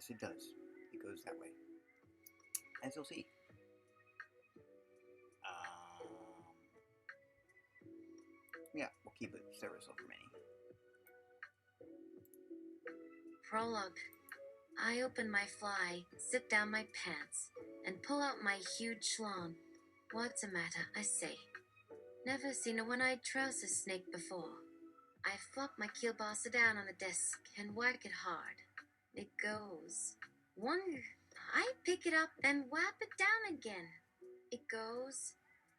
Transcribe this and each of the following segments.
Yes, it does. It goes that way. As you'll see. Yeah, we'll keep it service over many. Prologue. I open my fly, zip down my pants, and pull out my huge schlong. What's the matter, I say. Never seen a one-eyed trouser snake before. I flop my kielbasa down on the desk and whack it hard. It goes. One, I pick it up, then whap it down again. It goes.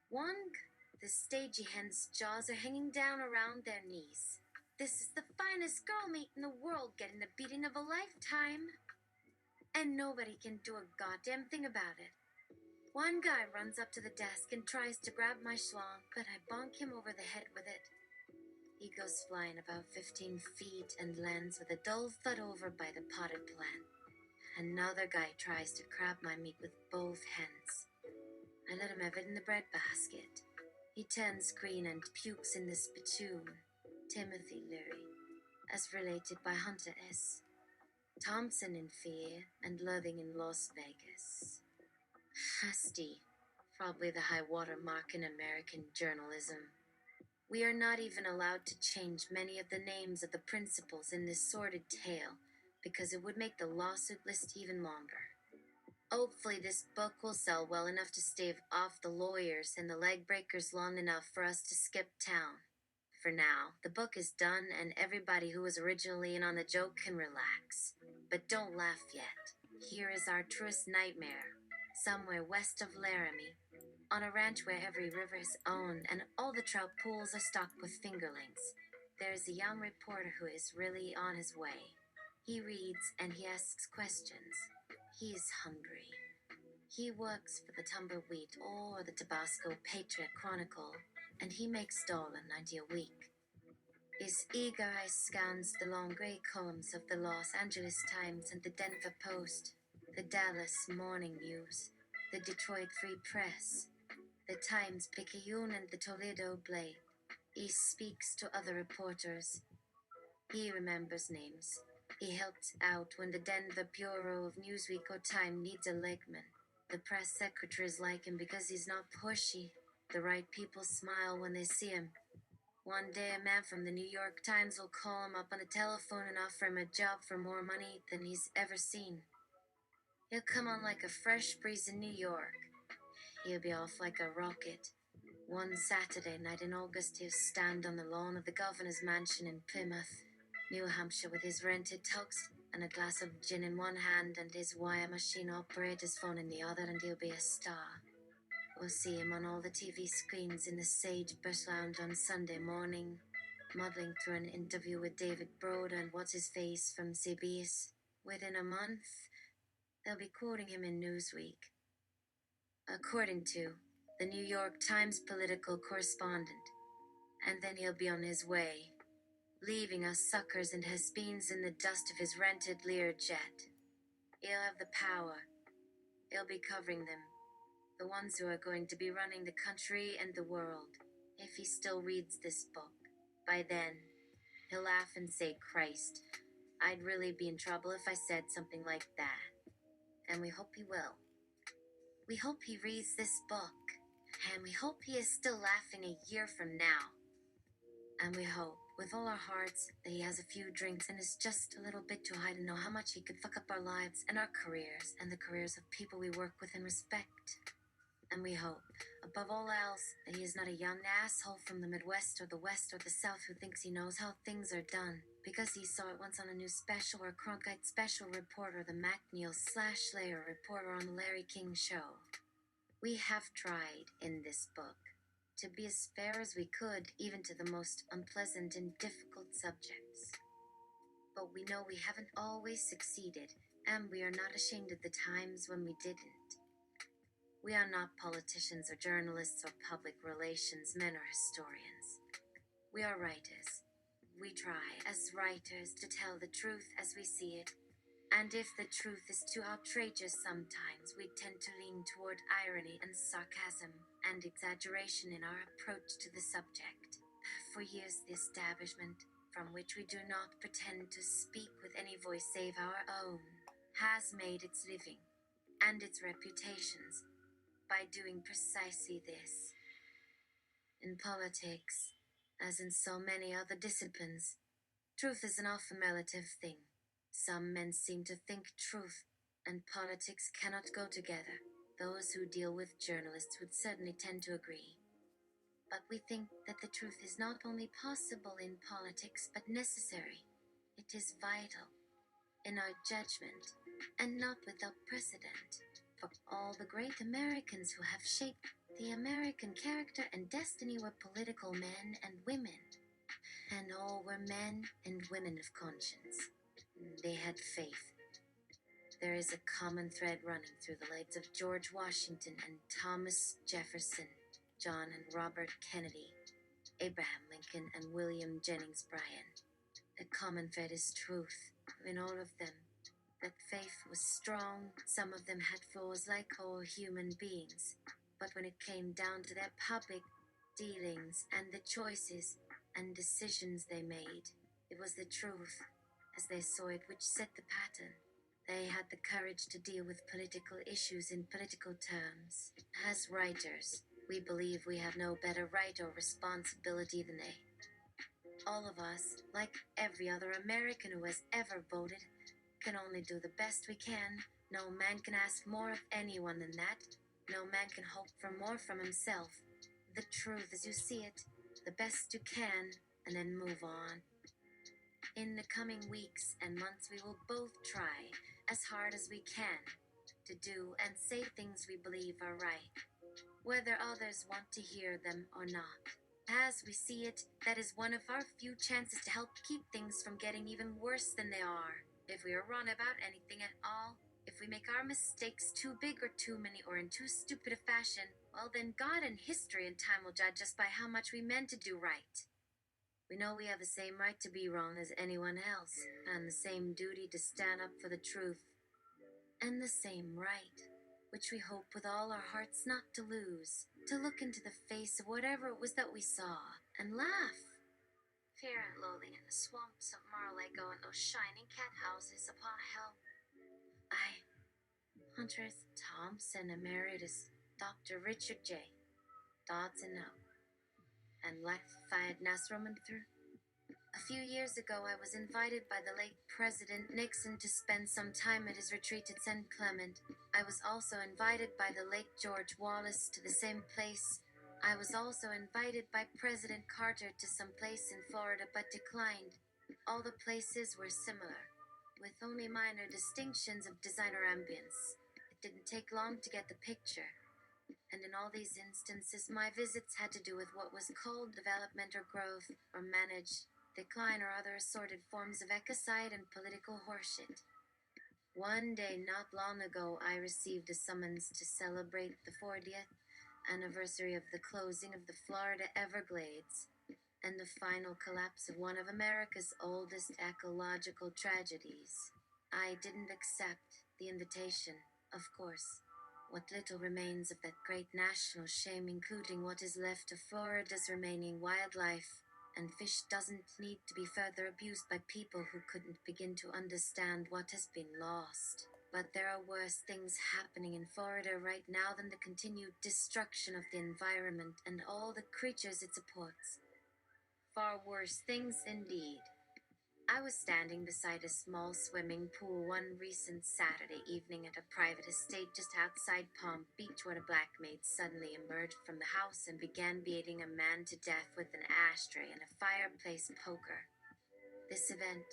One, the stagey hen's jaws are hanging down around their knees. This is the finest girl meat in the world getting the beating of a lifetime. And nobody can do a goddamn thing about it. One guy runs up to the desk and tries to grab my schlong, but I bonk him over the head with it. He goes flying about 15 feet and lands with a dull thud over by the potted plant. Another guy tries to grab my meat with both hands. I let him have it in the breadbasket. He turns green and pukes in the spittoon. Timothy Leary, as related by Hunter S. Thompson in Fear and Loathing in Las Vegas. Hasty, probably the high water mark in American journalism. We are not even allowed to change many of the names of the principals in this sordid tale because it would make the lawsuit list even longer. Hopefully this book will sell well enough to stave off the lawyers and the leg breakers long enough for us to skip town. For now, the book is done and everybody who was originally in on the joke can relax. But don't laugh yet. Here is our truest nightmare. Somewhere west of Laramie, on a ranch where every river is owned and all the trout pools are stocked with fingerlings, there is a young reporter who is really on his way. He reads and he asks questions. He is hungry. He works for the Tumbleweed or the Tabasco Patriot Chronicle, and he makes $1.90 a week. His eager eye scans the long gray columns of the Los Angeles Times and the Denver Post, the Dallas Morning News, the Detroit Free Press, the Times-Picayune and the Toledo Blade. He speaks to other reporters. He remembers names. He helped out when the Denver Bureau of Newsweek or Time needs a legman. The press secretaries like him because he's not pushy. The right people smile when they see him. One day a man from the New York Times will call him up on the telephone and offer him a job for more money than he's ever seen. He'll come on like a fresh breeze in New York. He'll be off like a rocket. One Saturday night in August, he'll stand on the lawn of the governor's mansion in Plymouth, New Hampshire, with his rented tux and a glass of gin in one hand and his wire machine operator's phone in the other, and he'll be a star. We'll see him on all the TV screens in the Sagebrush Lounge on Sunday morning, muddling through an interview with David Broder and what's-his-face from CBS. Within a month, they'll be quoting him in Newsweek. According to the New York Times political correspondent. And then he'll be on his way, leaving us suckers and has-beens in the dust of his rented Learjet. He'll have the power. He'll be covering them, the ones who are going to be running the country and the world, if he still reads this book. By then, he'll laugh and say, Christ, I'd really be in trouble if I said something like that. And we hope he will. We hope he reads this book, and we hope he is still laughing a year from now. And we hope, with all our hearts, that he has a few drinks and is just a little bit too high to know how much he could fuck up our lives and our careers and the careers of people we work with and respect. And we hope, above all else, that he is not a young asshole from the Midwest or the West or the South who thinks he knows how things are done because he saw it once on a new special or Cronkite special report or the MacNeil/Slayer reporter on the Larry King show. We have tried, in this book, to be as fair as we could, even to the most unpleasant and difficult subjects. But we know we haven't always succeeded, and we are not ashamed of the times when we didn't. We are not politicians or journalists or public relations men or historians. We are writers. We try, as writers, to tell the truth as we see it. And if the truth is too outrageous sometimes, we tend to lean toward irony and sarcasm and exaggeration in our approach to the subject. For years, the establishment, from which we do not pretend to speak with any voice save our own, has made its living and its reputations by doing precisely this. In politics, as in so many other disciplines, truth is an often relative thing. Some men seem to think truth and politics cannot go together. Those who deal with journalists would certainly tend to agree. But we think that the truth is not only possible in politics, but necessary. It is vital in our judgment, and not without precedent. For all the great Americans who have shaped the American character and destiny were political men and women, and all were men and women of conscience. They had faith. There is a common thread running through the lives of George Washington and Thomas Jefferson, John and Robert Kennedy, Abraham Lincoln and William Jennings Bryan. The common thread is truth in all of them. That faith was strong. Some of them had flaws like all human beings. But when it came down to their public dealings and the choices and decisions they made, it was the truth, as they saw it, which set the pattern. They had the courage to deal with political issues in political terms. As writers, we believe we have no better right or responsibility than they. All of us, like every other American who has ever voted, can only do the best we can. No man can ask more of anyone than that. No man can hope for more from himself. The truth as you see it, the best you can, and then move on. In the coming weeks and months, we will both try as hard as we can to do and say things we believe are right, whether others want to hear them or not. As we see it, that is one of our few chances to help keep things from getting even worse than they are. If we are wrong about anything at all, if we make our mistakes too big or too many or in too stupid a fashion, well then God and history and time will judge us by how much we meant to do right. We know we have the same right to be wrong as anyone else, and the same duty to stand up for the truth, and the same right, which we hope with all our hearts not to lose, to look into the face of whatever it was that we saw, and laugh. Fear and loathing in the swamps of Mar-a-Lago and those shining cat houses upon a hill. I, Huntress Thompson Emeritus Dr. Richard J. Dodson and Lafayette Nasroman through. A few years ago, I was invited by the late President Nixon to spend some time at his retreat at St. Clement. I was also invited by the late George Wallace to the same place. I was also invited by President Carter to some place in Florida, but declined. All the places were similar, with only minor distinctions of design or ambience. It didn't take long to get the picture. And in all these instances, my visits had to do with what was called development or growth, or managed decline, or other assorted forms of ecocide and political horseshit. One day not long ago, I received a summons to celebrate the 40th anniversary of the closing of the Florida Everglades and the final collapse of one of America's oldest ecological tragedies. I didn't accept the invitation, of course. What little remains of that great national shame, including what is left of Florida's remaining wildlife and fish, doesn't need to be further abused by people who couldn't begin to understand what has been lost. But there are worse things happening in Florida right now than the continued destruction of the environment and all the creatures it supports. Far worse things indeed. I was standing beside a small swimming pool one recent Saturday evening at a private estate just outside Palm Beach when a black maid suddenly emerged from the house and began beating a man to death with an ashtray and a fireplace poker. This event,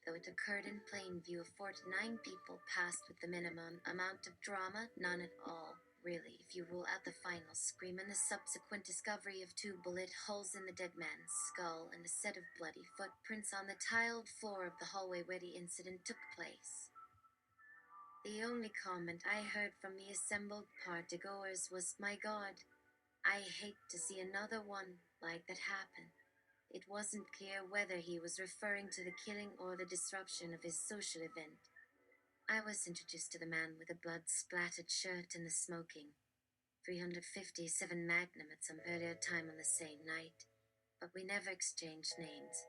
though it occurred in plain view of 49 people, passed with the minimum amount of drama, none at all. Really, if you rule out the final scream and the subsequent discovery of 2 bullet holes in the dead man's skull and a set of bloody footprints on the tiled floor of the hallway where the incident took place. The only comment I heard from the assembled partygoers was, "My God, I hate to see another one like that happen." It wasn't clear whether he was referring to the killing or the disruption of his social event. I was introduced to the man with the blood-splattered shirt and the smoking .357 Magnum at some earlier time on the same night, but we never exchanged names.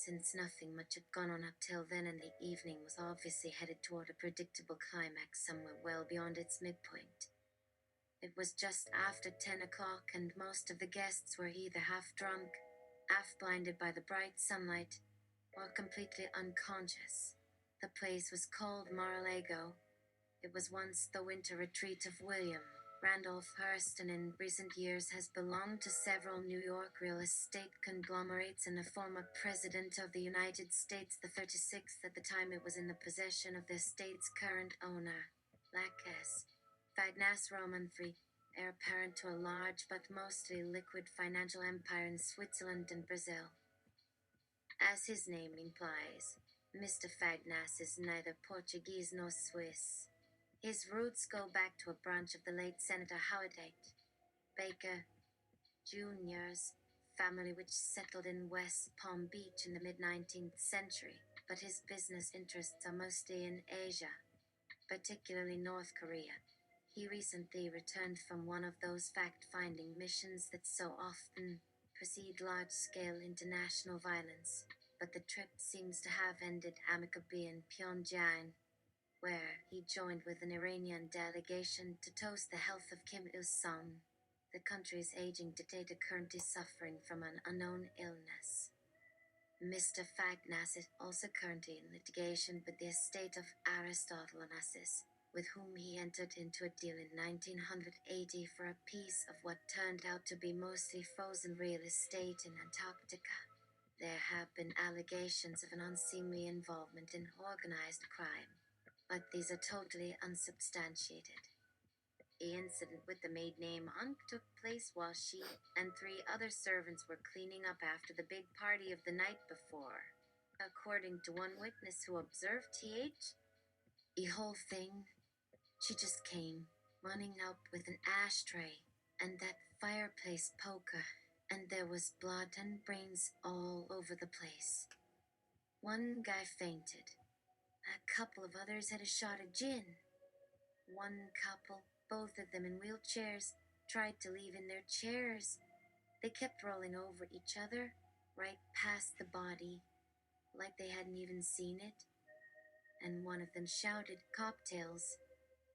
Since nothing much had gone on up till then, and the evening was obviously headed toward a predictable climax somewhere well beyond its midpoint. It was just after 10 o'clock, and most of the guests were either half drunk, half blinded by the bright sunlight, or completely unconscious. The place was called Mar-a-Lago. It was once the winter retreat of William Randolph Hearst, and in recent years has belonged to several New York real estate conglomerates, and the former president of the United States, the 36th at the time it was in the possession of the state's current owner, Lacas Fagnas Romanfrey, heir apparent to a large but mostly liquid financial empire in Switzerland and Brazil. As his name implies, Mr. Fagnas is neither Portuguese nor Swiss. His roots go back to a branch of the late Senator Howard Baker Jr.'s family, which settled in West Palm Beach in the mid-19th century, but his business interests are mostly in Asia, particularly North Korea. He recently returned from one of those fact-finding missions that so often precede large-scale international violence, but the trip seems to have ended amicably in Pyongyang, where he joined with an Iranian delegation to toast the health of Kim Il-sung, the country's aging dictator currently suffering from an unknown illness. Mr. Fagnas is also currently in litigation with the estate of Aristotle Onassis, with whom he entered into a deal in 1980 for a piece of what turned out to be mostly frozen real estate in Antarctica. There have been allegations of an unseemly involvement in organized crime, but these are totally unsubstantiated. The incident with the maid named Hunk took place while she and 3 other servants were cleaning up after the big party of the night before. According to one witness who observed the whole thing, she just came, running out with an ashtray and that fireplace poker, and there was blood and brains all over the place. One guy fainted. A couple of others had a shot of gin. One couple, both of them in wheelchairs, tried to leave in their chairs. They kept rolling over each other, right past the body, like they hadn't even seen it. And one of them shouted, "Cocktails.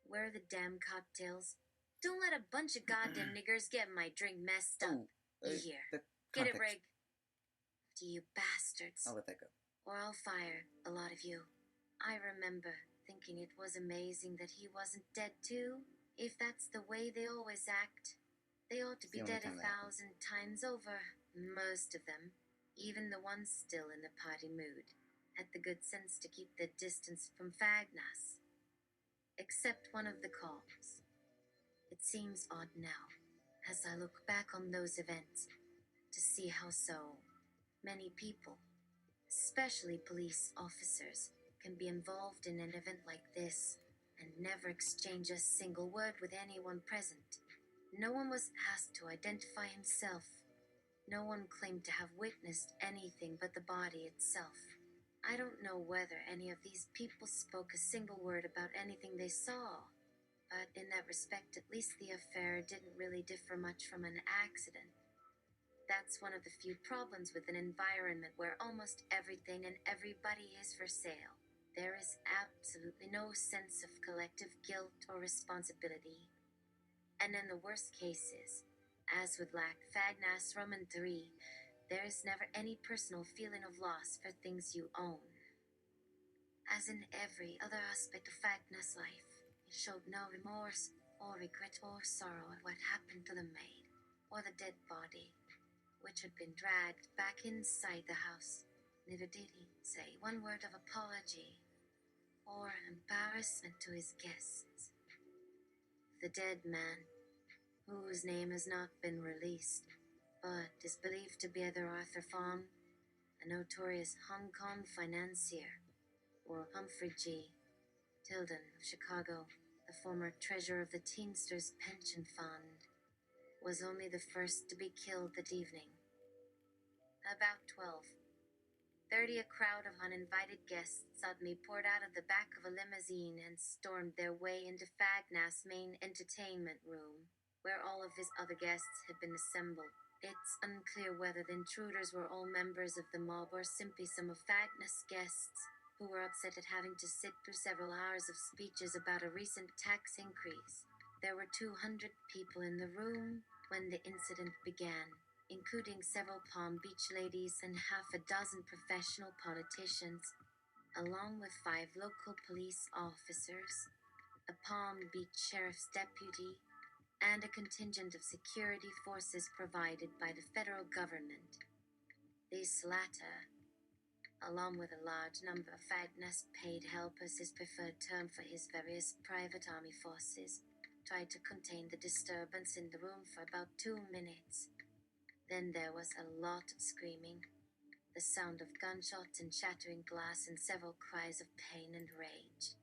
Where are the damn cocktails? Don't let a bunch of goddamn niggers get my drink messed up. You hear? Get it, Rig? To you bastards. I'll let that go. Or I'll fire a lot of you." I remember thinking it was amazing that he wasn't dead too. If that's the way they always act, they ought to be dead 1,000 times over. Most of them, even the ones still in the party mood, had the good sense to keep their distance from Fagnas. Except one of the calls. It seems odd now, as I look back on those events, to see how so many people, especially police officers, can be involved in an event like this and never exchange a single word with anyone present. No one was asked to identify himself. No one claimed to have witnessed anything but the body itself. I don't know whether any of these people spoke a single word about anything they saw, but in that respect, at least the affair didn't really differ much from an accident. That's one of the few problems with an environment where almost everything and everybody is for sale. There is absolutely no sense of collective guilt or responsibility. And in the worst cases, as with Fagnas Roman 3, there is never any personal feeling of loss for things you own. As in every other aspect of Fagnas' life, he showed no remorse or regret or sorrow at what happened to the maid or the dead body, which had been dragged back inside the house. Neither did he say one word of apology or embarrassment to his guests. The dead man, whose name has not been released, but is believed to be either Arthur Fong, a notorious Hong Kong financier, or Humphrey G. Tilden of Chicago, the former treasurer of the Teamsters Pension Fund, was only the first to be killed that evening. About 12:30, a crowd of uninvited guests suddenly poured out of the back of a limousine and stormed their way into Fagnas' main entertainment room, where all of his other guests had been assembled. It's unclear whether the intruders were all members of the mob or simply some of Fagner's guests who were upset at having to sit through several hours of speeches about a recent tax increase. There were 200 people in the room when the incident began, including several Palm Beach ladies and half a dozen professional politicians, along with 5 local police officers, a Palm Beach sheriff's deputy, and a contingent of security forces provided by the federal government. These latter, along with a large number of Fagner's paid helpers, his preferred term for his various private army forces, tried to contain the disturbance in the room for about 2 minutes. Then there was a lot of screaming, the sound of gunshots and shattering glass, and several cries of pain and rage.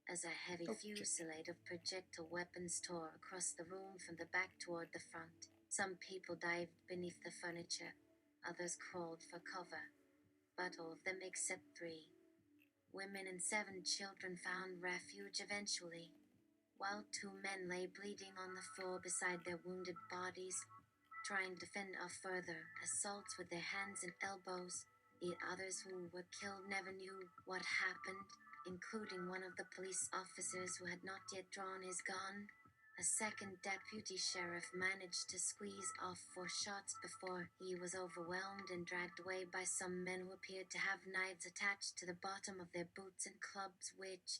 As a heavy fusillade of projectile weapons tore across the room from the back toward the front, some people dived beneath the furniture, others crawled for cover, but all of them except 3 women and 7 children found refuge eventually, while 2 men lay bleeding on the floor beside their wounded bodies, trying to fend off further assaults with their hands and elbows. The others who were killed never knew what happened, including one of the police officers who had not yet drawn his gun. A second deputy sheriff managed to squeeze off 4 shots before he was overwhelmed and dragged away by some men who appeared to have knives attached to the bottom of their boots and clubs, which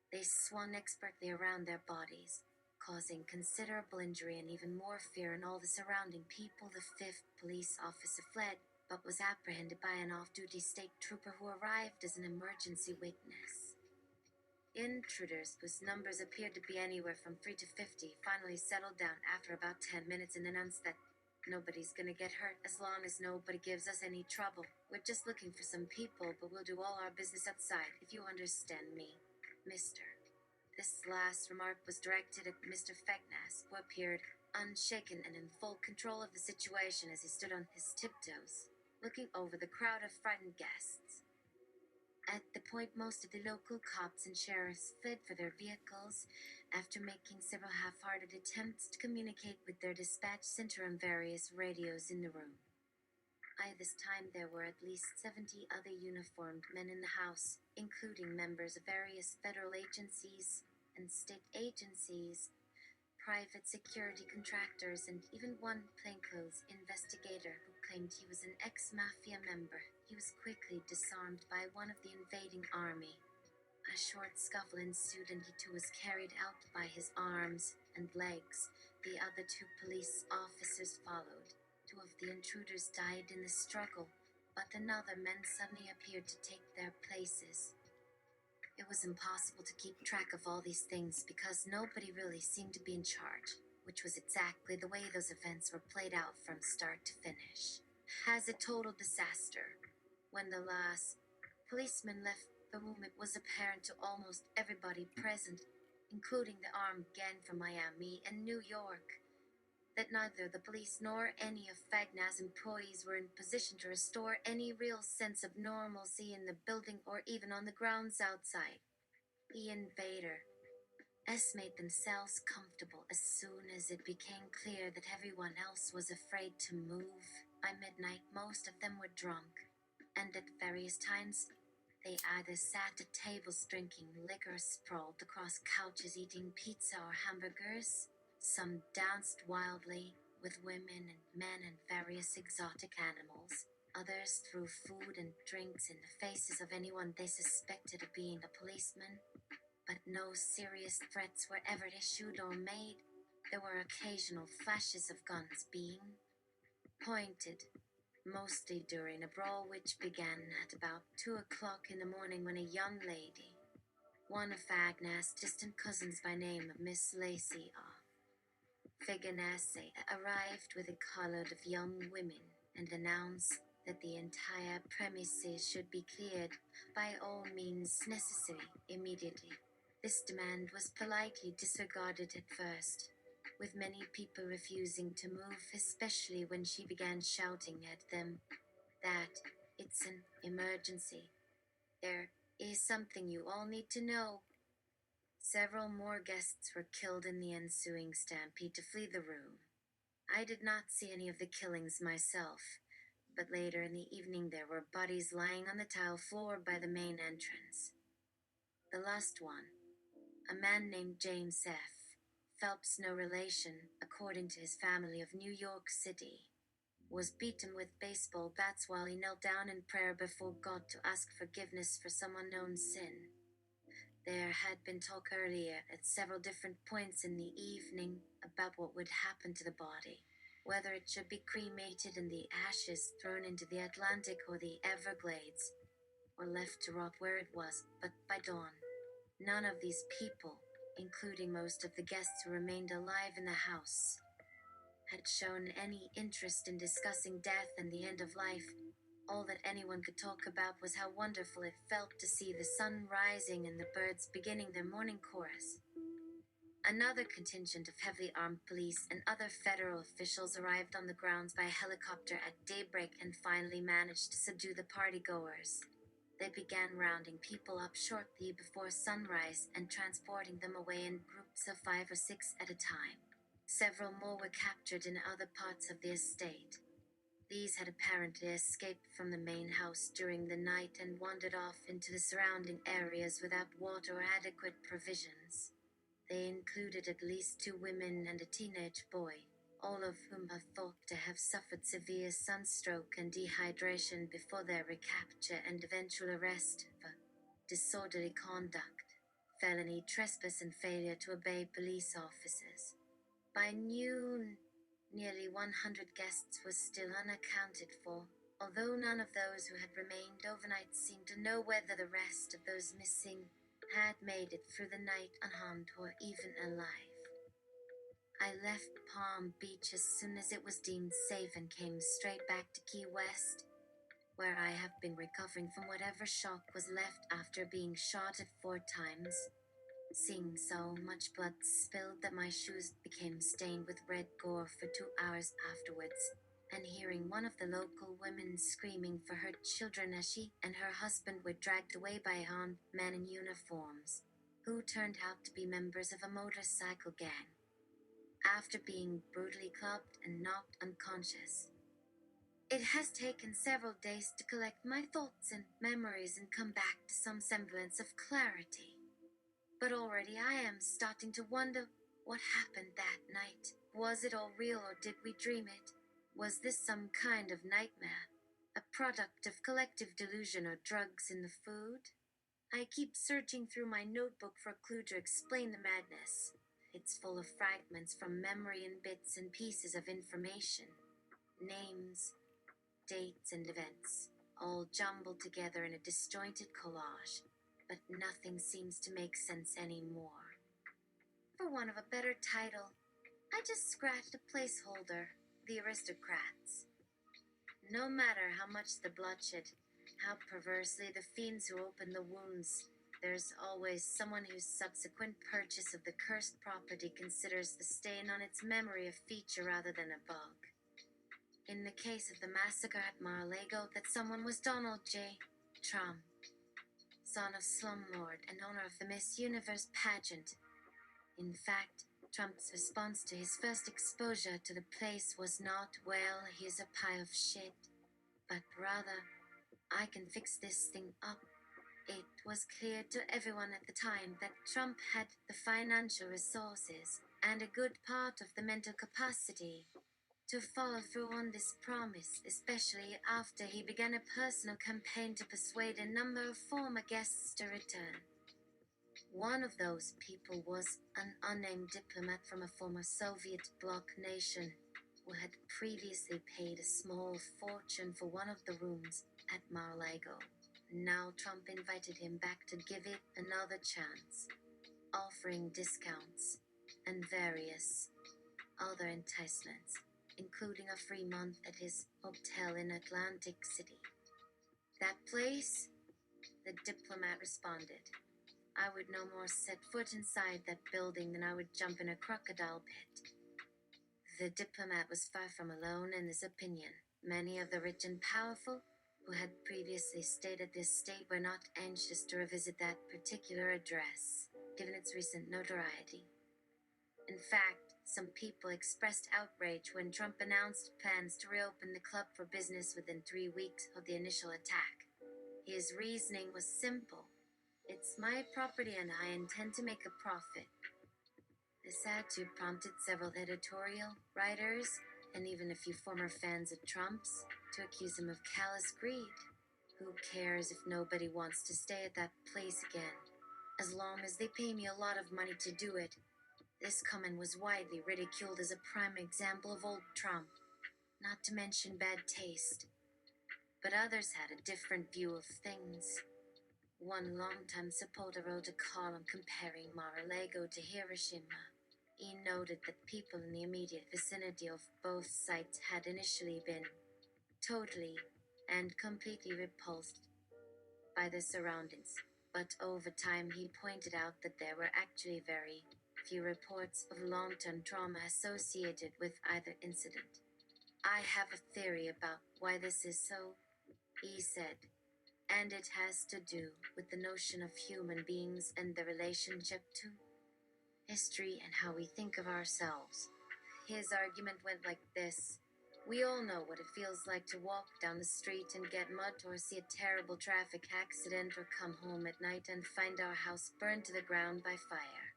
they swung expertly around their bodies, causing considerable injury and even more fear in all the surrounding people. The 5th police officer fled, but was apprehended by an off-duty state trooper who arrived as an emergency witness. Intruders, whose numbers appeared to be anywhere from 3 to 50, finally settled down after about 10 minutes and announced that nobody's gonna get hurt as long as nobody gives us any trouble. We're just looking for some people, but we'll do all our business outside, if you understand me, Mister. This last remark was directed at Mr. Fegnas, who appeared unshaken and in full control of the situation as he stood on his tiptoes, looking over the crowd of frightened guests. At the point, most of the local cops and sheriffs fled for their vehicles after making several half-hearted attempts to communicate with their dispatch center on various radios in the room. By this time, there were at least 70 other uniformed men in the house, including members of various federal agencies and state agencies, private security contractors, and even one plainclothes investigator who claimed he was an ex-mafia member. He was quickly disarmed by one of the invading army. A short scuffle ensued and he too was carried out by his arms and legs. The other 2 police officers followed. 2 of the intruders died in the struggle, but another men suddenly appeared to take their places. It was impossible to keep track of all these things because nobody really seemed to be in charge, which was exactly the way those events were played out from start to finish. As a total disaster. When the last policeman left the room, it was apparent to almost everybody present, including the armed gang from Miami and New York, that neither the police nor any of Fagna's employees were in position to restore any real sense of normalcy in the building or even on the grounds outside. The invader made themselves comfortable as soon as it became clear that everyone else was afraid to move. By midnight, most of them were drunk, and at various times, they either sat at tables drinking liquor, sprawled across couches eating pizza or hamburgers. Some danced wildly with women and men and various exotic animals. Others threw food and drinks in the faces of anyone they suspected of being a policeman. But no serious threats were ever issued or made. There were occasional flashes of guns being pointed, mostly during a brawl which began at about 2 o'clock in the morning when a young lady, one of Agnes' distant cousins by name of Miss Lacey Figanese, arrived with a collard of young women and announced that the entire premises should be cleared by all means necessary immediately. This demand was politely disregarded at first, with many people refusing to move, especially when she began shouting at them that it's an emergency. There is something you all need to know. Several more guests were killed in the ensuing stampede to flee the room. I did not see any of the killings myself, but later in the evening there were bodies lying on the tile floor by the main entrance. The last one, a man named James F. Phelps, no relation, according to his family of New York City, was beaten with baseball bats while he knelt down in prayer before God to ask forgiveness for some unknown sin. There had been talk earlier at several different points in the evening about what would happen to the body, whether it should be cremated and the ashes thrown into the Atlantic or the Everglades, or left to rot where it was. But by dawn, none of these people, including most of the guests who remained alive in the house, had shown any interest in discussing death and the end of life. All that anyone could talk about was how wonderful it felt to see the sun rising and the birds beginning their morning chorus. Another contingent of heavily armed police and other federal officials arrived on the grounds by helicopter at daybreak and finally managed to subdue the partygoers. They began rounding people up shortly before sunrise and transporting them away in groups of 5 or 6 at a time. Several more were captured in other parts of the estate. These had apparently escaped from the main house during the night and wandered off into the surrounding areas without water or adequate provisions. They included at least 2 women and a teenage boy, all of whom are thought to have suffered severe sunstroke and dehydration before their recapture and eventual arrest for disorderly conduct, felony trespass, and failure to obey police officers. By noon, nearly 100 guests was still unaccounted for, although none of those who had remained overnight seemed to know whether the rest of those missing had made it through the night unharmed or even alive. I left Palm Beach as soon as it was deemed safe and came straight back to Key West, where I have been recovering from whatever shock was left after being shot at 4 times. Seeing so much blood spilled that my shoes became stained with red gore for 2 hours afterwards, and hearing one of the local women screaming for her children as she and her husband were dragged away by armed men in uniforms, who turned out to be members of a motorcycle gang, after being brutally clubbed and knocked unconscious. It has taken several days to collect my thoughts and memories and come back to some semblance of clarity. But already I am starting to wonder what happened that night. Was it all real or did we dream it? Was this some kind of nightmare? A product of collective delusion or drugs in the food? I keep searching through my notebook for a clue to explain the madness. It's full of fragments from memory and bits and pieces of information. Names, dates, and events, all jumbled together in a disjointed collage. But nothing seems to make sense anymore. For want of a better title, I just scratched a placeholder, The Aristocrats. No matter how much the bloodshed, how perversely the fiends who open the wounds, there's always someone whose subsequent purchase of the cursed property considers the stain on its memory a feature rather than a bug. In the case of the massacre at Mar-a-Lago, that someone was Donald J. Trump, son of slumlord and owner of the Miss Universe pageant. In fact, Trump's response to his first exposure to the place was not, "Well, here's a pile of shit," but rather, "I can fix this thing up." It was clear to everyone at the time that Trump had the financial resources and a good part of the mental capacity to follow through on this promise, especially after he began a personal campaign to persuade a number of former guests to return. One of those people was an unnamed diplomat from a former Soviet bloc nation who had previously paid a small fortune for one of the rooms at Mar-a-Lago. Now Trump invited him back to give it another chance, offering discounts and various other enticements, including a free month at his hotel in Atlantic City. That place? The diplomat responded. I would no more set foot inside that building than I would jump in a crocodile pit. The diplomat was far from alone in this opinion. Many of the rich and powerful who had previously stayed at this estate were not anxious to revisit that particular address, given its recent notoriety. In fact, Some people expressed outrage when Trump announced plans to reopen the club for business within 3 weeks of the initial attack. His reasoning was simple. It's my property and I intend to make a profit. This attitude prompted several editorial writers and even a few former fans of Trump's to accuse him of callous greed. Who cares if nobody wants to stay at that place again? As long as they pay me a lot of money to do it. This comment was widely ridiculed as a prime example of old Trump, not to mention bad taste. But others had a different view of things. One longtime supporter wrote a column comparing Mar-a-Lago to Hiroshima. He noted that people in the immediate vicinity of both sites had initially been totally and completely repulsed by the surroundings, but over time he pointed out that there were actually very few reports of long-term trauma associated with either incident. I have a theory about why this is so, he said, and it has to do with the notion of human beings and the relationship to history and how we think of ourselves. His argument went like this. We all know what it feels like to walk down the street and get mud or see a terrible traffic accident or come home at night and find our house burned to the ground by fire.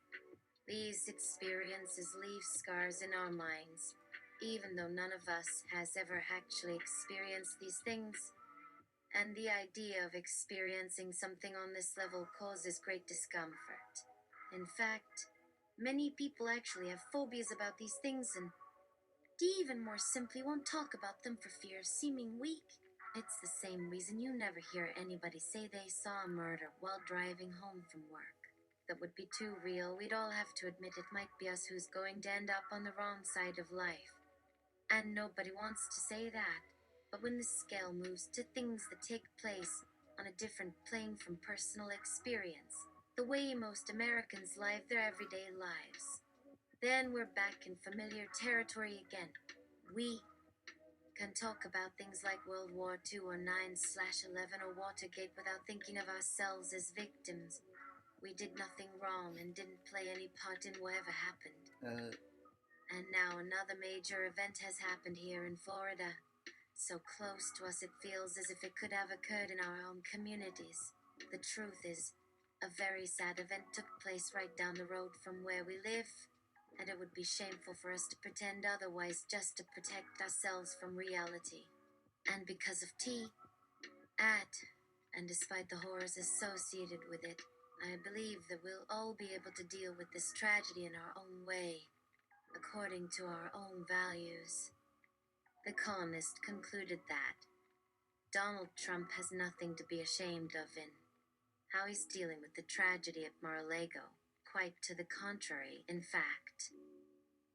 These experiences leave scars in our minds, even though none of us has ever actually experienced these things. And the idea of experiencing something on this level causes great discomfort. In fact, many people actually have phobias about these things and even more simply won't talk about them for fear of seeming weak. It's the same reason you never hear anybody say they saw a murder while driving home from work. That would be too real. We'd all have to admit it might be us who's going to end up on the wrong side of life. And nobody wants to say that. But when the scale moves to things that take place on a different plane from personal experience, the way most Americans live their everyday lives, then we're back in familiar territory again. We can talk about things like World War II or 9/11 or Watergate without thinking of ourselves as victims. We did nothing wrong and didn't play any part in whatever happened. And now another major event has happened here in Florida. So close to us it feels as if it could have occurred in our own communities. The truth is, a very sad event took place right down the road from where we live, and it would be shameful for us to pretend otherwise just to protect ourselves from reality. And because of and despite the horrors associated with it, I believe that we'll all be able to deal with this tragedy in our own way, according to our own values. The columnist concluded that Donald Trump has nothing to be ashamed of in how he's dealing with the tragedy at Mar-a-Lago. Quite to the contrary, in fact.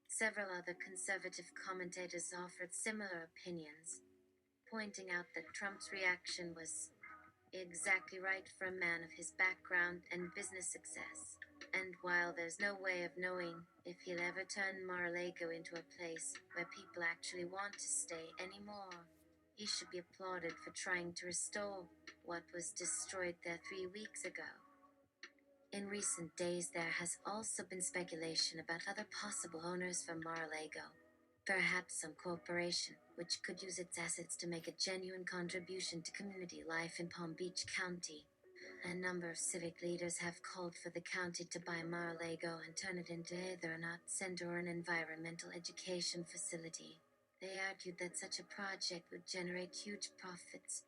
Several other conservative commentators offered similar opinions, pointing out that Trump's reaction was exactly right for a man of his background and business success. And while there's no way of knowing if he'll ever turn Mar-a-Lago into a place where people actually want to stay anymore, he should be applauded for trying to restore what was destroyed there 3 weeks ago. In recent days, there has also been speculation about other possible owners for Mar-a-Lago. Perhaps some corporation which could use its assets to make a genuine contribution to community life in Palm Beach County. A number of civic leaders have called for the county to buy Mar-a-Lago and turn it into either an art center or an environmental education facility. They argued that such a project would generate huge profits,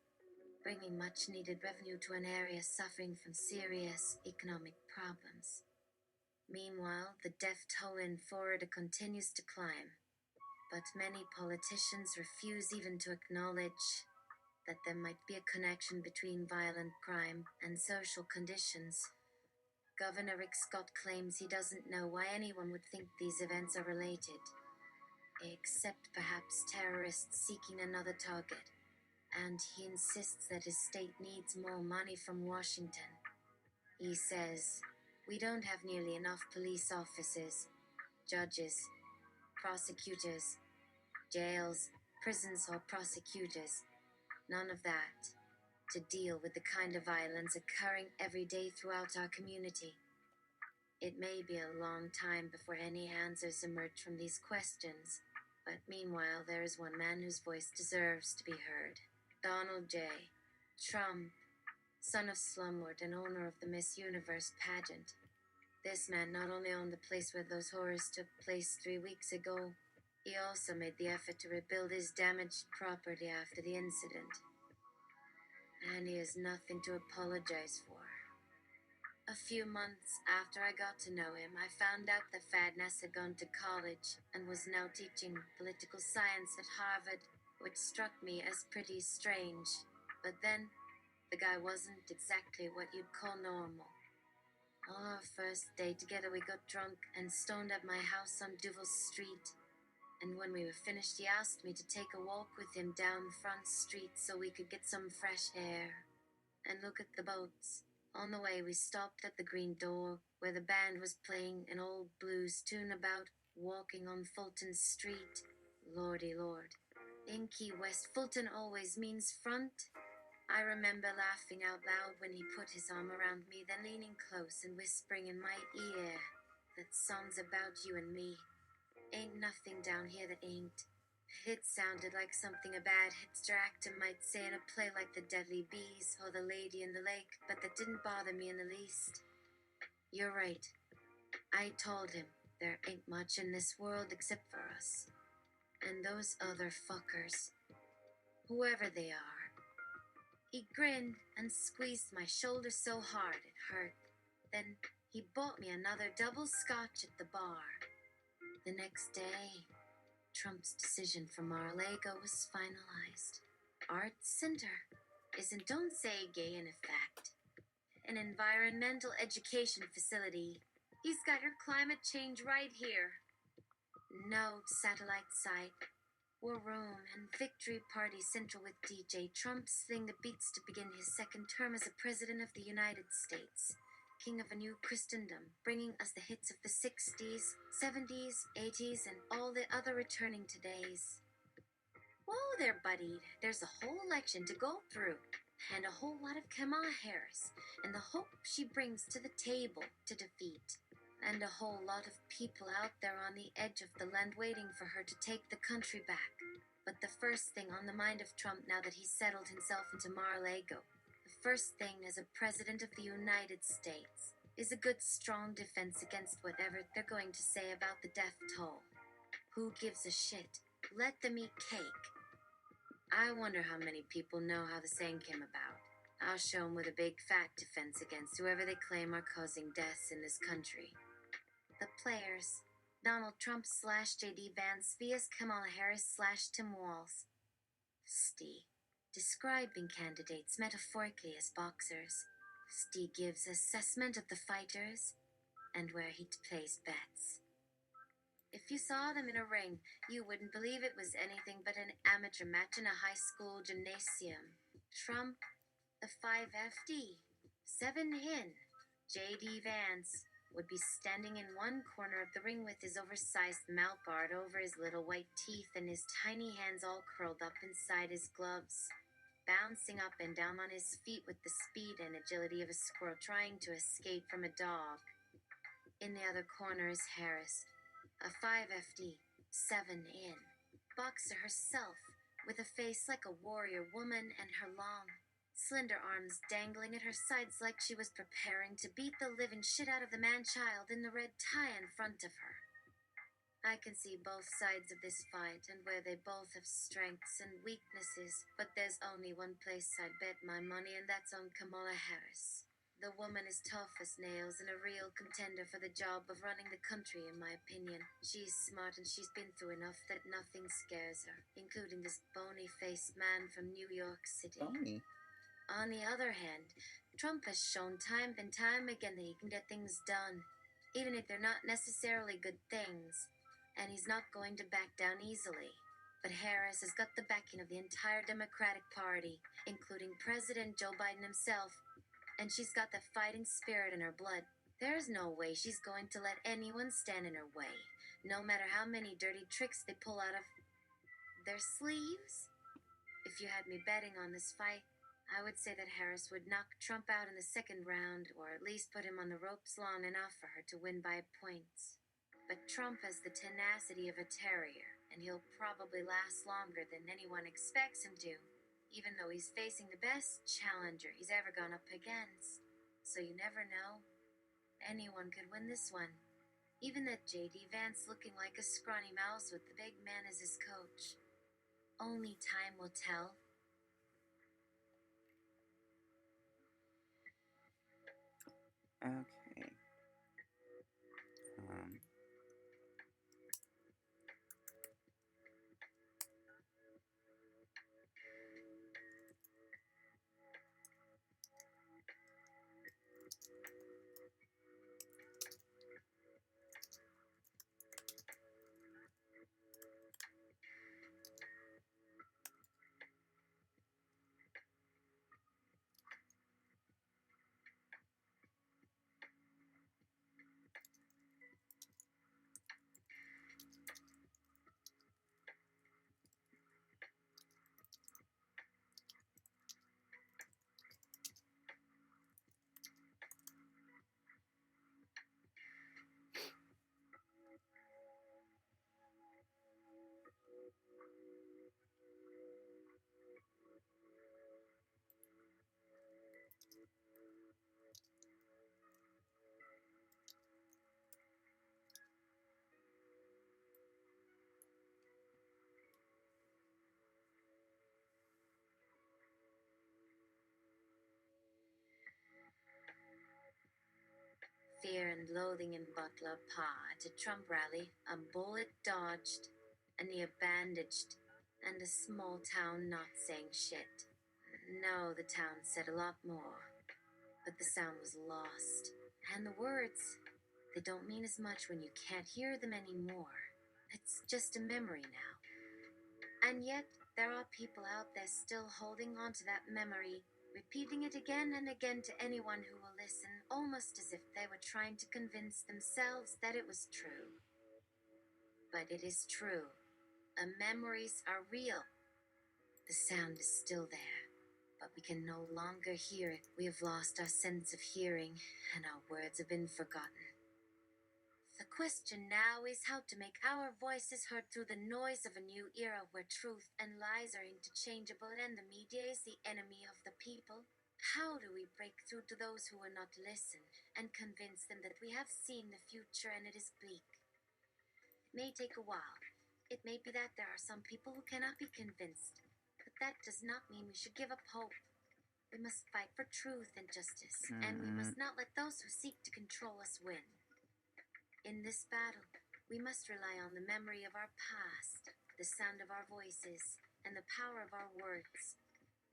bringing much-needed revenue to an area suffering from serious economic problems. Meanwhile, the death toll in Florida continues to climb, but many politicians refuse even to acknowledge that there might be a connection between violent crime and social conditions. Governor Rick Scott claims he doesn't know why anyone would think these events are related, except perhaps terrorists seeking another target, and he insists that his state needs more money from Washington. He says, "We don't have nearly enough police officers, judges, prosecutors, jails, prisons, or prosecutors. None of that, to deal with the kind of violence occurring every day throughout our community." It may be a long time before any answers emerge from these questions, but meanwhile there is one man whose voice deserves to be heard. Donald J. Trump, son of Slumlord and owner of the Miss Universe pageant. This man not only owned the place where those horrors took place 3 weeks ago, he also made the effort to rebuild his damaged property after the incident. And he has nothing to apologize for. A few months after I got to know him, I found out that Fadness had gone to college and was now teaching political science at Harvard, which struck me as pretty strange. But then, the guy wasn't exactly what you'd call normal. On our first day together, we got drunk and stoned at my house on Duval Street. And when we were finished, he asked me to take a walk with him down Front Street so we could get some fresh air and look at the boats. On the way, we stopped at the Green Door, where the band was playing an old blues tune about walking on Fulton Street. Lordy Lord. In Key West, Fulton always means front. I remember laughing out loud when he put his arm around me, then leaning close and whispering in my ear, "That song's about you and me. Ain't nothing down here that ain't." It sounded like something a bad hipster actor might say in a play like The Deadly Bees or The Lady in the Lake, but that didn't bother me in the least. You're right. I told him there ain't much in this world except for us. And those other fuckers, whoever they are. He grinned and squeezed my shoulder so hard it hurt. Then he bought me another double scotch at the bar. The next day, Trump's decision for Mar-a-Lago was finalized. Arts Center isn't, don't say gay in effect, an environmental education facility. He's got your climate change right here. No satellite site, war room, and victory party central with DJ Trump's thing that beats to begin his second term as a president of the United States. King of a new Christendom, bringing us the hits of the 60s, 70s, 80s, and all the other returning todays. Whoa there, buddy. There's a whole election to go through, and a whole lot of Kamala Harris, and the hope she brings to the table to defeat, and a whole lot of people out there on the edge of the land waiting for her to take the country back. But the first thing on the mind of Trump now that he's settled himself into Mar-a-Lago, first thing as a president of the United States, is a good strong defense against whatever they're going to say about the death toll. Who gives a shit? Let them eat cake. I wonder how many people know how the saying came about. I'll show them with a big fat defense against whoever they claim are causing deaths in this country. The players: Donald Trump / J.D. Vance vs. Kamala Harris / Tim Walz. Steve. Describing candidates metaphorically as boxers. Steve gives assessment of the fighters and where he plays bets. If you saw them in a ring, you wouldn't believe it was anything but an amateur match in a high school gymnasium. Trump, the 5FD, 7 in. J.D. Vance would be standing in one corner of the ring with his oversized mouth guard over his little white teeth and his tiny hands all curled up inside his gloves, bouncing up and down on his feet with the speed and agility of a squirrel trying to escape from a dog. In the other corner is Harris, a 5FD, 7 in, boxer herself, with a face like a warrior woman and her long, slender arms dangling at her sides like she was preparing to beat the living shit out of the man-child in the red tie in front of her. I can see both sides of this fight and where they both have strengths and weaknesses, but there's only one place I'd bet my money, and that's on Kamala Harris. The woman is tough as nails and a real contender for the job of running the country, in my opinion. She's smart and she's been through enough that nothing scares her, including this bony-faced man from New York City. Bony. On the other hand, Trump has shown time and time again that he can get things done, even if they're not necessarily good things, and he's not going to back down easily. But Harris has got the backing of the entire Democratic Party, including President Joe Biden himself, and she's got the fighting spirit in her blood. There's no way she's going to let anyone stand in her way, no matter how many dirty tricks they pull out of their sleeves. If you had me betting on this fight, I would say that Harris would knock Trump out in the second round, or at least put him on the ropes long enough for her to win by points. But Trump has the tenacity of a terrier, and he'll probably last longer than anyone expects him to, even though he's facing the best challenger he's ever gone up against. So you never know. Anyone could win this one. Even that J.D. Vance looking like a scrawny mouse with the big man as his coach. Only time will tell. Okay. Fear and loathing in Butler Pa at a Trump rally, a bullet dodged, a knee bandaged, and a small town not saying shit. No, the town said a lot more, but the sound was lost. And the words, they don't mean as much when you can't hear them anymore. It's just a memory now. And yet, there are people out there still holding on to that memory, repeating it again and again to anyone who will listen, almost as if they were trying to convince themselves that it was true. But it is true. The memories are real. The sound is still there, but we can no longer hear it. We have lost our sense of hearing, and our words have been forgotten. The question now is how to make our voices heard through the noise of a new era where truth and lies are interchangeable and the media is the enemy of the people. How do we break through to those who will not listen and convince them that we have seen the future and it is bleak? It may take a while. It may be that there are some people who cannot be convinced, but that does not mean we should give up hope. We must fight for truth and justice, and we must not let those who seek to control us win. In this battle, we must rely on the memory of our past, the sound of our voices, and the power of our words.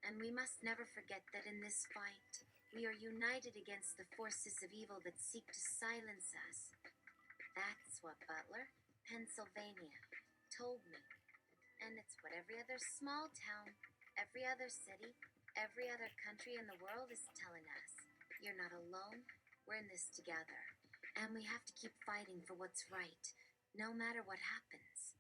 And we must never forget that in this fight, we are united against the forces of evil that seek to silence us. That's what Butler, Pennsylvania, told me. And it's what every other small town, every other city, every other country in the world is telling us. You're not alone. We're in this together. And we have to keep fighting for what's right, no matter what happens.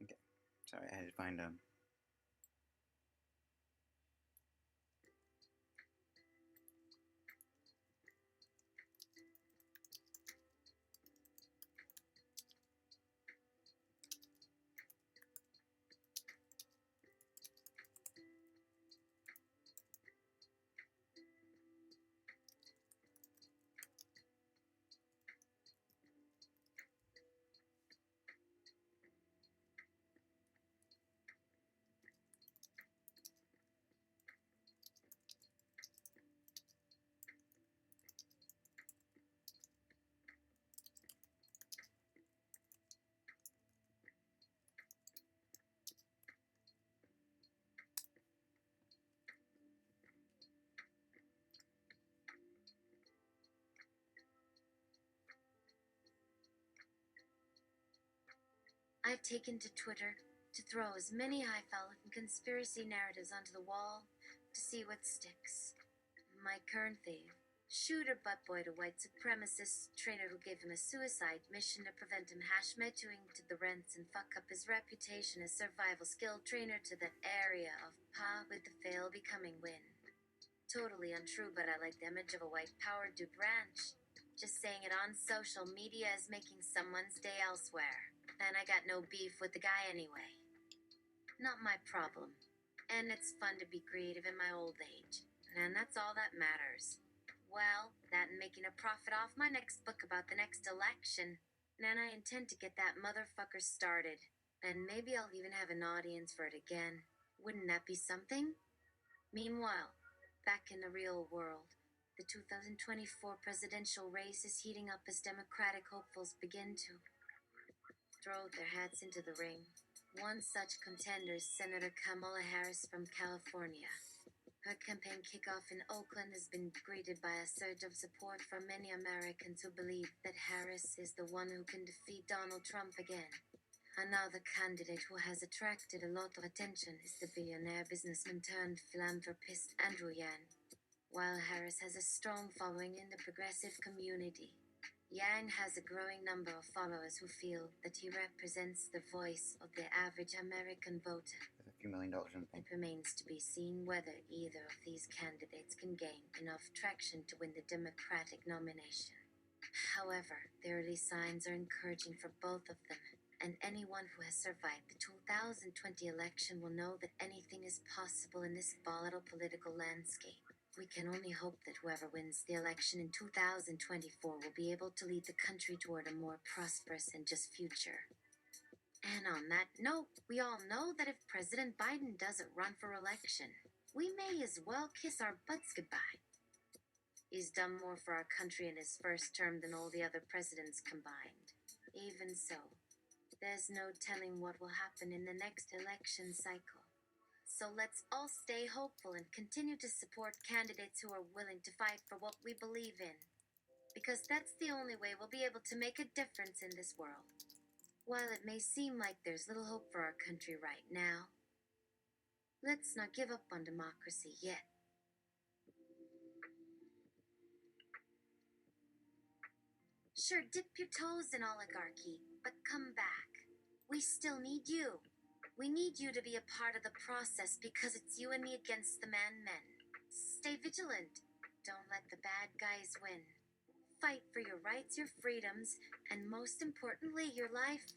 Okay. Sorry, I had to find I've taken to Twitter to throw as many highfalutin conspiracy narratives onto the wall to see what sticks. My current fave. Shooter butt boy to white supremacist trainer who gave him a suicide mission to prevent him hashmetuing to the rents and fuck up his reputation as survival skilled trainer to the area of Pa with the fail becoming win. Totally untrue, but I like the image of a white power Duke ranch. Just saying it on social media is making someone's day elsewhere. And I got no beef with the guy anyway. Not my problem. And it's fun to be creative in my old age. And that's all that matters. Well, that and making a profit off my next book about the next election. And I intend to get that motherfucker started. And maybe I'll even have an audience for it again. Wouldn't that be something? Meanwhile, back in the real world, the 2024 presidential race is heating up as Democratic hopefuls begin to throw their hats into the ring. One such contender is Senator Kamala Harris from California. Her campaign kickoff in Oakland has been greeted by a surge of support from many Americans who believe that Harris is the one who can defeat Donald Trump again. Another candidate who has attracted a lot of attention is the billionaire businessman turned philanthropist Andrew Yang. While Harris has a strong following in the progressive community, Yang has a growing number of followers who feel that he represents the voice of the average American voter. There's a few $1 million in It remains to be seen whether either of these candidates can gain enough traction to win the Democratic nomination. However, the early signs are encouraging for both of them, and anyone who has survived the 2020 election will know that anything is possible in this volatile political landscape. We can only hope that whoever wins the election in 2024 will be able to lead the country toward a more prosperous and just future. And on that note, we all know that if President Biden doesn't run for election, we may as well kiss our butts goodbye. He's done more for our country in his first term than all the other presidents combined. Even so, there's no telling what will happen in the next election cycle. So let's all stay hopeful and continue to support candidates who are willing to fight for what we believe in. Because that's the only way we'll be able to make a difference in this world. While it may seem like there's little hope for our country right now, let's not give up on democracy yet. Sure, dip your toes in oligarchy, but come back. We still need you. We need you to be a part of the process because it's you and me against the men. Stay vigilant. Don't let the bad guys win. Fight for your rights, your freedoms, and most importantly, your life.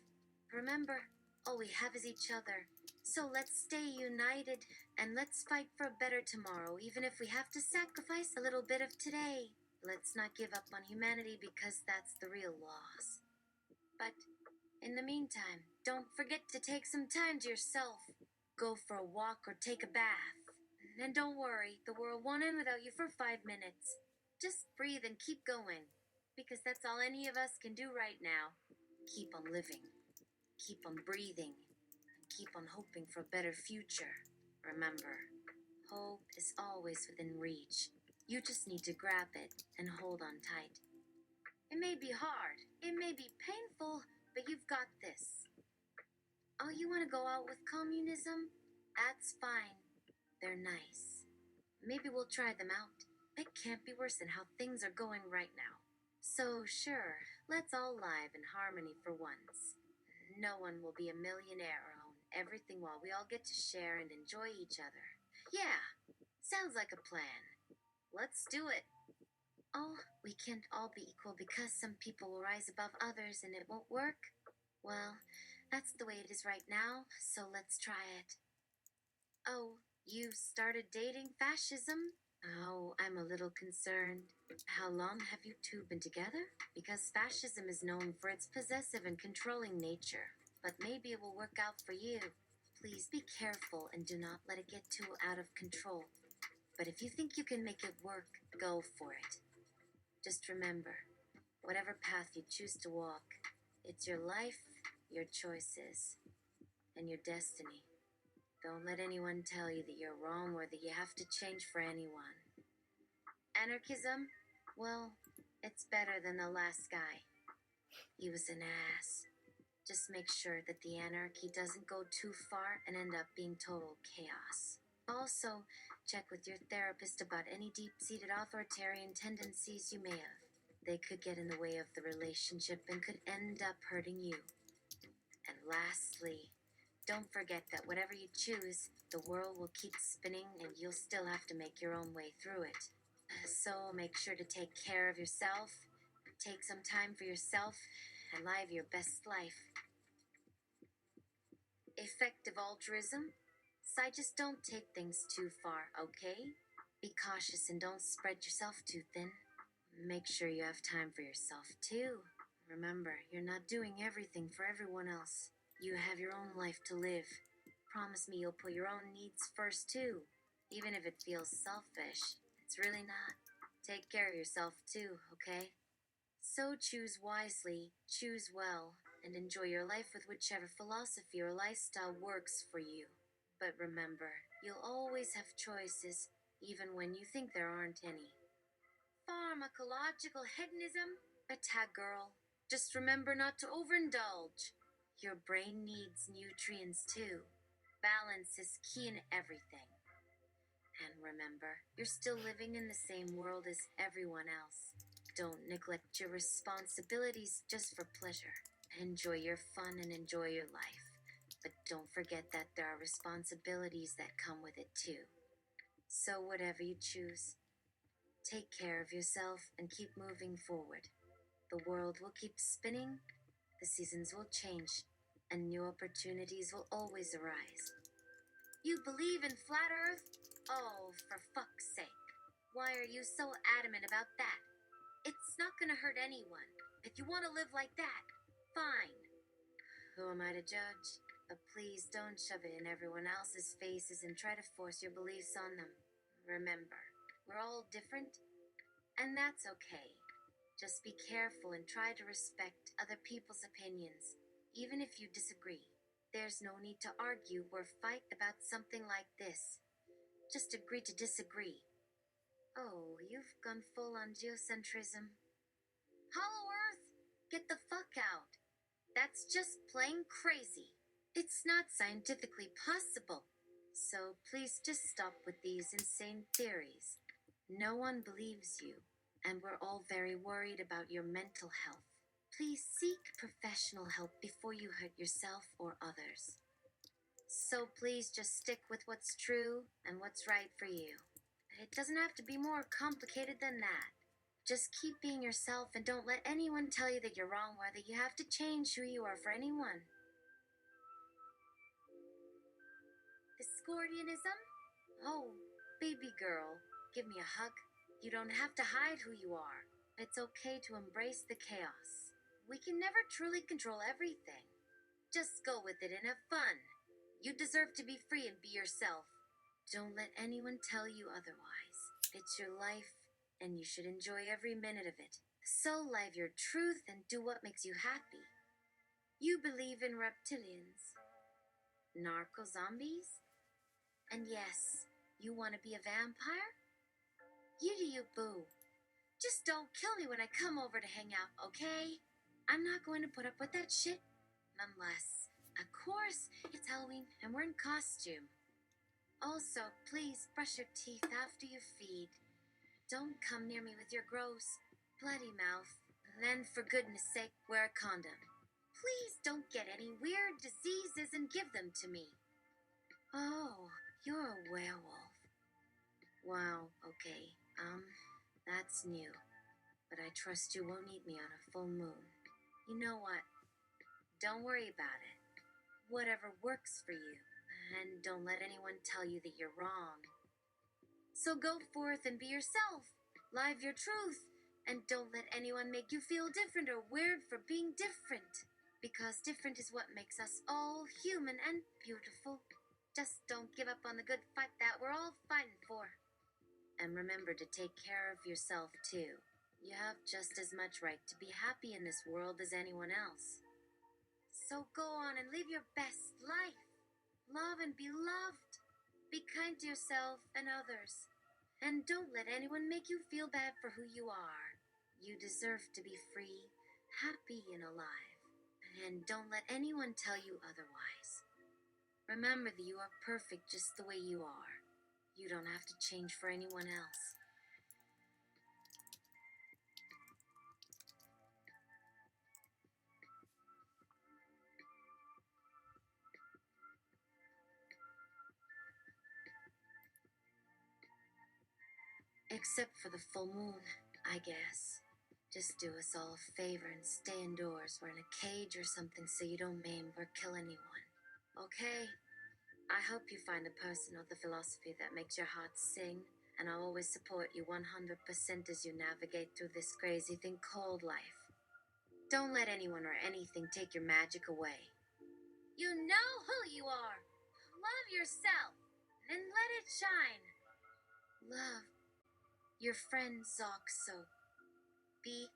Remember, all we have is each other. So let's stay united and let's fight for a better tomorrow, even if we have to sacrifice a little bit of today. Let's not give up on humanity because that's the real loss. But in the meantime, don't forget to take some time to yourself. Go for a walk or take a bath. And don't worry, the world won't end without you for 5 minutes. Just breathe and keep going, because that's all any of us can do right now. Keep on living, keep on breathing, and keep on hoping for a better future. Remember, hope is always within reach. You just need to grab it and hold on tight. It may be hard, it may be painful, but you've got this. Oh, you want to go out with communism? That's fine. They're nice. Maybe we'll try them out. It can't be worse than how things are going right now. So sure, let's all live in harmony for once. No one will be a millionaire or own everything while we all get to share and enjoy each other. Yeah, sounds like a plan. Let's do it. Oh, we can't all be equal because some people will rise above others and it won't work? Well, that's the way it is right now, so let's try it. Oh, you've started dating fascism? Oh, I'm a little concerned. How long have you two been together? Because fascism is known for its possessive and controlling nature, but maybe it will work out for you. Please be careful and do not let it get too out of control. But if you think you can make it work, go for it. Just remember, whatever path you choose to walk, it's your life, your choices, and your destiny. Don't let anyone tell you that you're wrong or that you have to change for anyone. Anarchism? Well, it's better than the last guy. He was an ass. Just make sure that the anarchy doesn't go too far and end up being total chaos. Also, check with your therapist about any deep-seated authoritarian tendencies you may have. They could get in the way of the relationship and could end up hurting you. And lastly, don't forget that whatever you choose, the world will keep spinning and you'll still have to make your own way through it. So make sure to take care of yourself, take some time for yourself, and live your best life. Effective altruism? So just don't take things too far, okay? Be cautious and don't spread yourself too thin. Make sure you have time for yourself, too. Remember, you're not doing everything for everyone else. You have your own life to live. Promise me you'll put your own needs first, too. Even if it feels selfish, it's really not. Take care of yourself, too, okay? So choose wisely, choose well, and enjoy your life with whichever philosophy or lifestyle works for you. But remember, you'll always have choices, even when you think there aren't any. Pharmacological hedonism? Attack, girl. Just remember not to overindulge. Your brain needs nutrients too. Balance is key in everything. And remember, you're still living in the same world as everyone else. Don't neglect your responsibilities just for pleasure. Enjoy your fun and enjoy your life. But don't forget that there are responsibilities that come with it too. So whatever you choose, take care of yourself and keep moving forward. The world will keep spinning, the seasons will change, and new opportunities will always arise. You believe in flat Earth? Oh, for fuck's sake. Why are you so adamant about that? It's not gonna hurt anyone. If you want to live like that, fine. Who am I to judge? But please don't shove it in everyone else's faces and try to force your beliefs on them. Remember, we're all different, and that's okay. Just be careful and try to respect other people's opinions, even if you disagree. There's no need to argue or fight about something like this. Just agree to disagree. Oh, you've gone full on geocentrism. Hollow Earth? Get the fuck out. That's just plain crazy. It's not scientifically possible. So please just stop with these insane theories. No one believes you, and we're all very worried about your mental health. Please seek professional help before you hurt yourself or others. So please just stick with what's true and what's right for you. It doesn't have to be more complicated than that. Just keep being yourself and don't let anyone tell you that you're wrong or that you have to change who you are for anyone. Discordianism? Oh, baby girl, give me a hug. You don't have to hide who you are. It's okay to embrace the chaos. We can never truly control everything. Just go with it and have fun. You deserve to be free and be yourself. Don't let anyone tell you otherwise. It's your life, and you should enjoy every minute of it. So live your truth and do what makes you happy. You believe in reptilians, narco-zombies, and yes, you want to be a vampire? You do you, boo. Just don't kill me when I come over to hang out, okay? I'm not going to put up with that shit unless, of course, it's Halloween and we're in costume. Also, please brush your teeth after you feed. Don't come near me with your gross, bloody mouth. Then, for goodness sake, wear a condom. Please don't get any weird diseases and give them to me. Oh, you're a werewolf. Wow, okay. That's new. But I trust you won't eat me on a full moon. You know what? Don't worry about it. Whatever works for you. And don't let anyone tell you that you're wrong. So go forth and be yourself. Live your truth. And don't let anyone make you feel different or weird for being different. Because different is what makes us all human and beautiful. Just don't give up on the good fight that we're all fighting for. And remember to take care of yourself too. You have just as much right to be happy in this world as anyone else. So go on and live your best life. Love and be loved. Be kind to yourself and others. And don't let anyone make you feel bad for who you are. You deserve to be free, happy, and alive. And don't let anyone tell you otherwise. Remember that you are perfect just the way you are. You don't have to change for anyone else. Except for the full moon, I guess. Just do us all a favor and stay indoors or in a cage or something so you don't maim or kill anyone. Okay? I hope you find a person or the philosophy that makes your heart sing, and I'll always support you 100% as you navigate through this crazy thing called life. Don't let anyone or anything take your magic away. You know who you are! Love yourself, and let it shine. Love, your friend Zoxo. Be